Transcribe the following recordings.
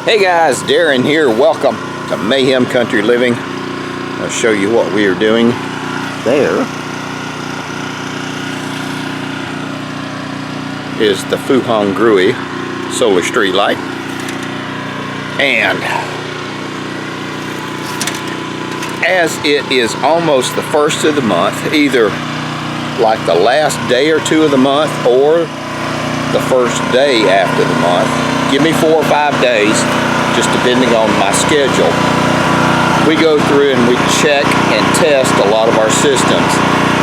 Hey guys, Darren here. Welcome to Mayhem Country Living. I'll show you what we are doing there. Is the Fuhong Grui solar street light. And as it is almost the first of the month, either like the last day or two of the month or the first day after the month, give me 4 or 5 days, just depending on my schedule, we go through and we check and test a lot of our systems.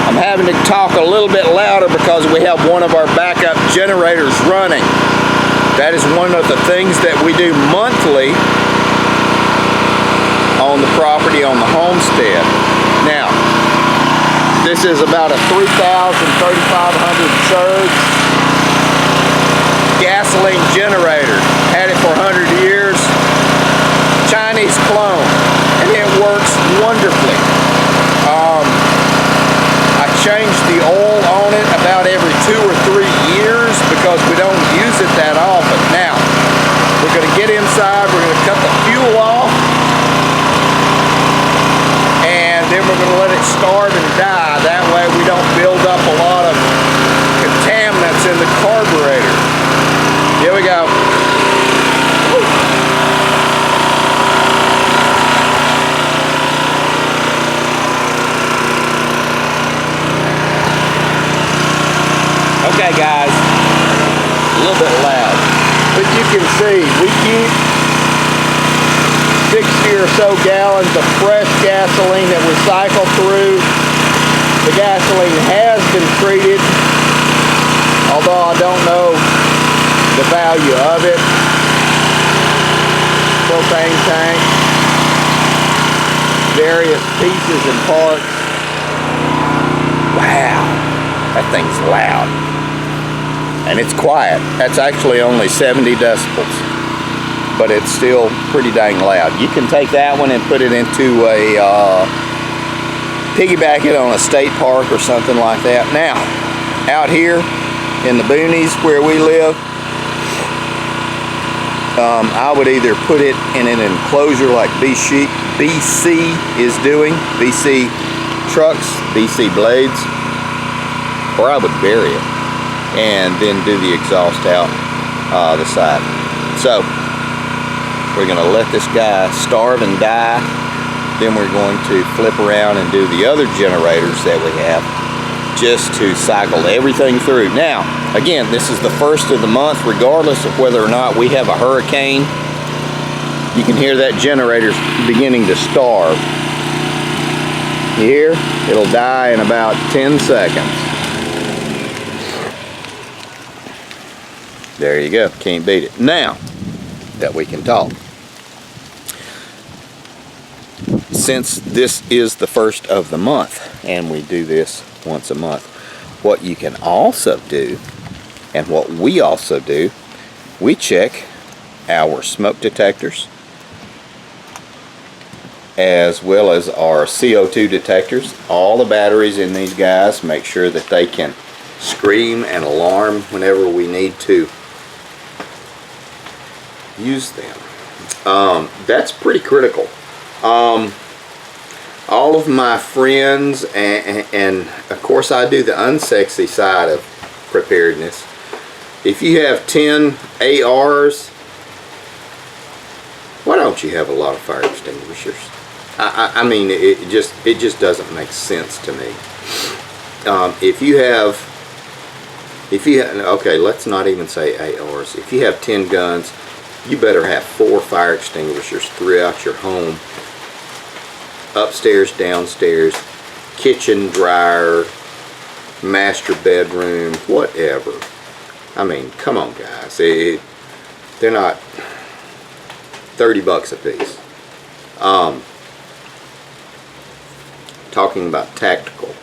I'm having to talk a little bit louder because we have one of our backup generators running. That is one of the things that we do monthly on the property, on the homestead. Now, this is about a 3,000-3,500 surge gasoline generator. Had it for 100 years. Chinese clone, and it works wonderfully. I change the oil on it about every 2 or 3 years because we don't use it that often. Now, we're going to get inside, we're going to cut the fuel off, and then we're going to let it starve and die. That way we don't build up a lot of contaminants in the carburetor. Here we go. Okay guys, a little bit loud, but you can see we keep 60 or so gallons of fresh gasoline that we cycle through. The gasoline has been treated, although I don't know the value of it. Propane tank, various pieces and parts. Wow, that thing's loud. And it's quiet. That's actually only 70 decibels, but it's still pretty dang loud. You can take that one and put it into a piggyback it on a state park or something like that. Now, out here in the boonies where we live, I would either put it in an enclosure like BC is doing, BC trucks, BC blades, or I would bury it and then do the exhaust out the side. So we're going to let this guy starve and die. Then we're going to flip around and do the other generators that we have just to cycle everything through. Now, again, this is the first of the month, regardless of whether or not we have a hurricane. You can hear that generator beginning to starve. You hear? It'll die in about 10 seconds. There you go, can't beat it. Now that we can talk. Since this is the first of the month and we do this once a month, what you can also do, and what we also do, we check our smoke detectors as well as our CO2 detectors. All the batteries in these guys, make sure that they can scream and alarm whenever we need to use them. That's pretty critical. All of my friends, and of course I do the unsexy side of preparedness. If you have 10 ARs, why don't you have a lot of fire extinguishers? I mean, it just doesn't make sense to me. If you have, okay, let's not even say ARs. If you have 10 guns, you better have 4 fire extinguishers throughout your home. Upstairs, downstairs, kitchen, dryer, master bedroom, whatever. I mean, come on guys. They're not $30 a piece. Talking about tactical.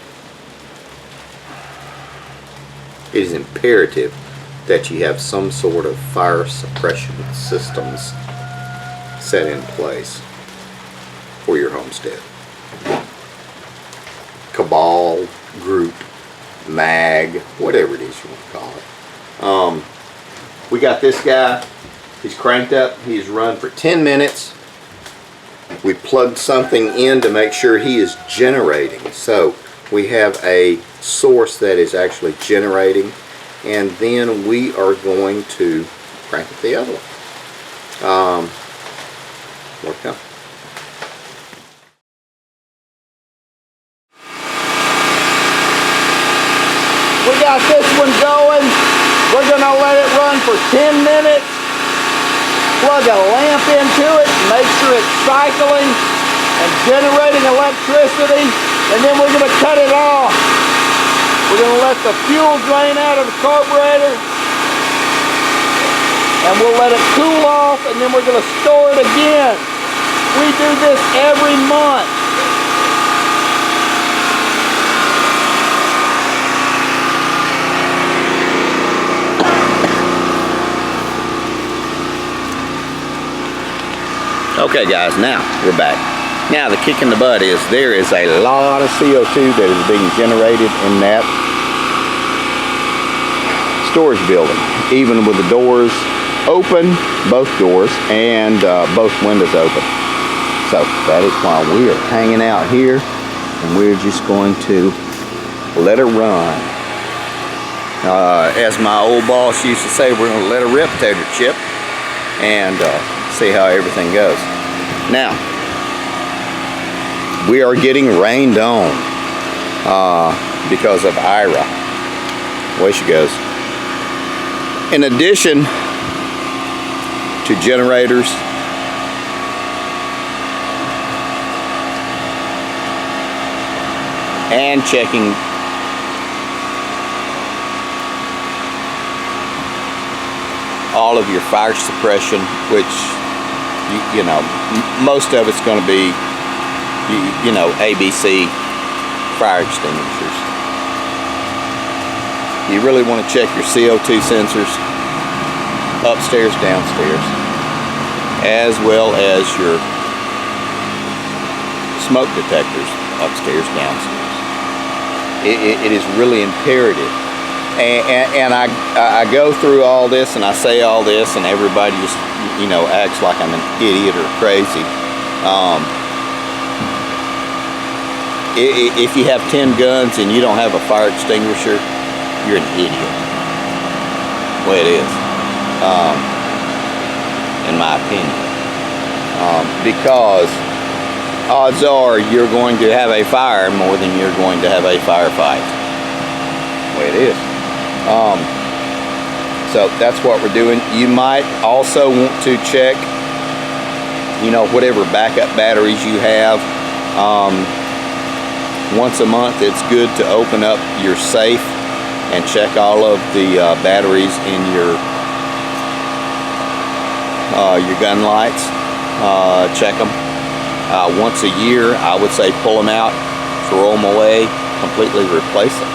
It is imperative that you have some sort of fire suppression systems set in place for your homestead. Cabal, group, mag, whatever it is you want to call it. We got this guy He's cranked up. He's run for 10 minutes. We plugged something in to make sure he is generating. So we have a source that is actually generating, and then we are going to crank up the other one. More to come. We got this one going. We're going to let it run for 10 minutes. Plug a lamp into it, make sure it's cycling and generating electricity, and then we're going to cut it off. We're going to let the fuel drain out of the carburetor, and we'll let it cool off, and then we're going to store it again. We do this every month. Okay guys, now we're back. Now the kick in the butt is there is a lot of CO2 that is being generated in that storage building, even with the doors open, both doors, and both windows open. So that is why we are hanging out here, and we're just going to let it run. As my old boss used to say, we're going to let it rip, tater chip, and see how everything goes. Now, we are getting rained on because of Ira. Away she goes. In addition to generators, and checking all of your fire suppression, which you know, most of it's going to be you know, ABC fire extinguishers. You really want to check your CO2 sensors upstairs, downstairs, as well as your smoke detectors upstairs, downstairs. It is really imperative. And I go through all this and I say all this, and everybody just, you know, acts like I'm an idiot or crazy. If you have 10 guns and you don't have a fire extinguisher, you're an idiot. Well, it is, in my opinion. Because odds are you're going to have a fire more than you're going to have a firefight. Well, it is. So that's what we're doing. You might also want to check, you know, whatever backup batteries you have. Once a month, it's good to open up your safe and check all of the batteries in your gun lights. Check them. Once a year, I would say pull them out, throw them away, completely replace them.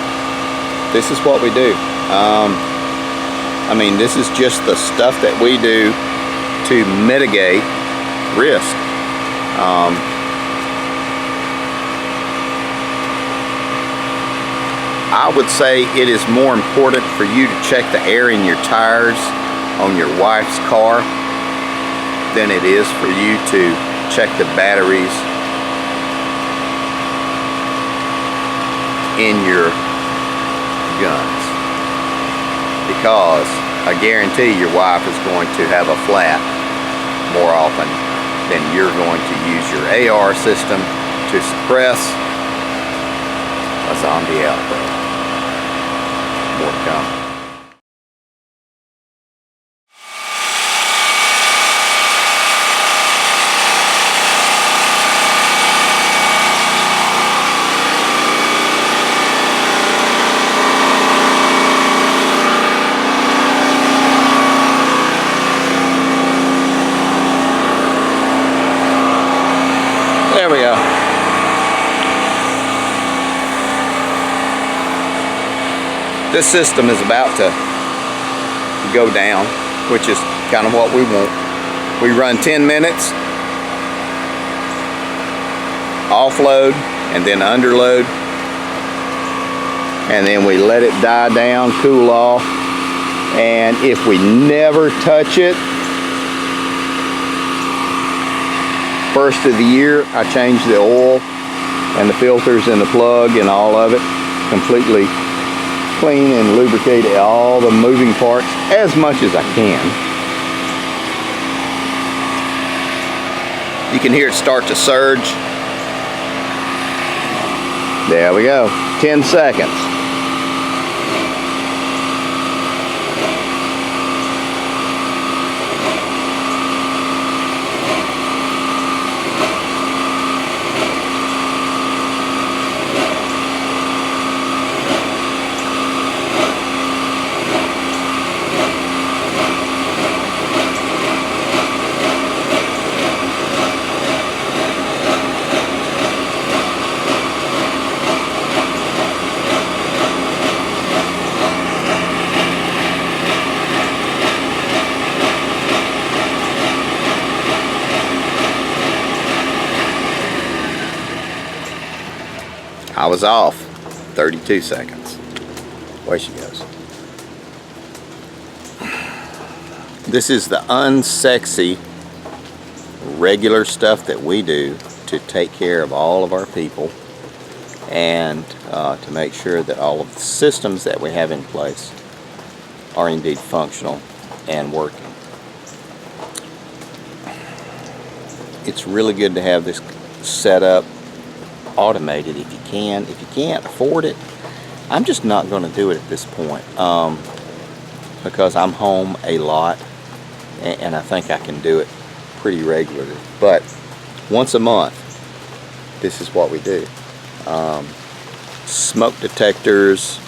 This is what we do. I mean, this is just the stuff that we do to mitigate risk. I would say it is more important for you to check the air in your tires on your wife's car than it is for you to check the batteries in your guns, because I guarantee your wife is going to have a flat more often than you're going to use your AR system to suppress a zombie outbreak. More to come. There we go. This system is about to go down, which is kind of what we want. We run 10 minutes, offload, and then underload, and then we let it die down, cool off, and if we never touch it, first of the year, I changed the oil and the filters and the plug and all of it, completely clean and lubricate all the moving parts as much as I can. You can hear it start to surge. There we go, 10 seconds. I was off 32 seconds. Away she goes. This is the unsexy, regular stuff that we do to take care of all of our people and to make sure that all of the systems that we have in place are indeed functional and working. It's really good to have this set up automated if you can. If you can't afford it, I'm just not going to do it at this point because I'm home a lot and I think I can do it pretty regularly. But once a month, this is what we do. Smoke detectors,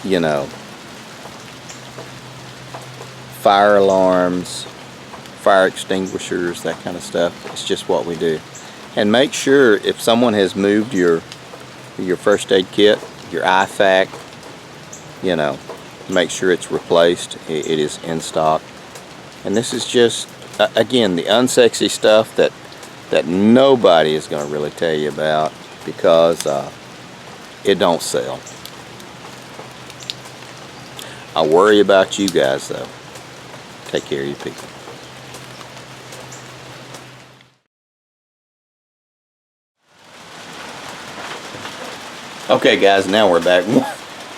you know, fire alarms, fire extinguishers, that kind of stuff. It's just what we do. And make sure if someone has moved your first aid kit, your IFAC, you know, make sure it's replaced. It is in stock. And this is just, again, the unsexy stuff that nobody is going to really tell you about because it don't sell. I worry about you guys though. Take care of your people. Okay guys, now we're back.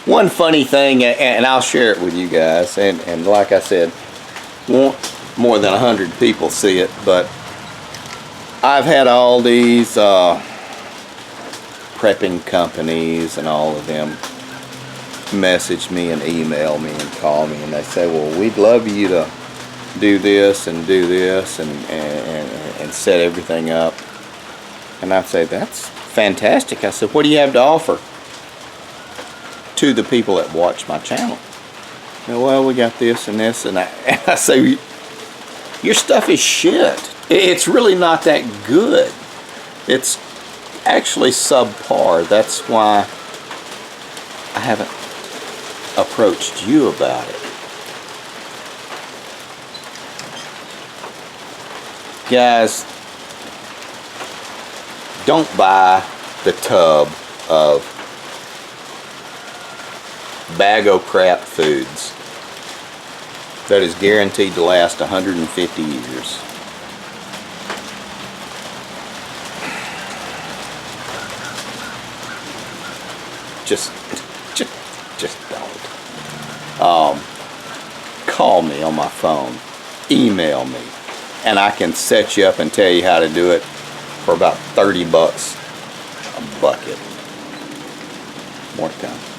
One funny thing, and I'll share it with you guys, and like I said, won't more than 100 people see it, but I've had all these prepping companies and all of them message me and email me and call me, and they say, well, we'd love you to do this and do this and set everything up. And I say, that's fantastic. I said, what do you have to offer to the people that watch my channel? And, well, we got this and this, and I say, your stuff is shit. It's really not that good. It's actually subpar. That's why I haven't approached you about it. Guys, don't buy the tub of bag-o-crap foods that is guaranteed to last 150 years. Just don't. Call me on my phone, email me, and I can set you up and tell you how to do it for about $30 a bucket. More to come.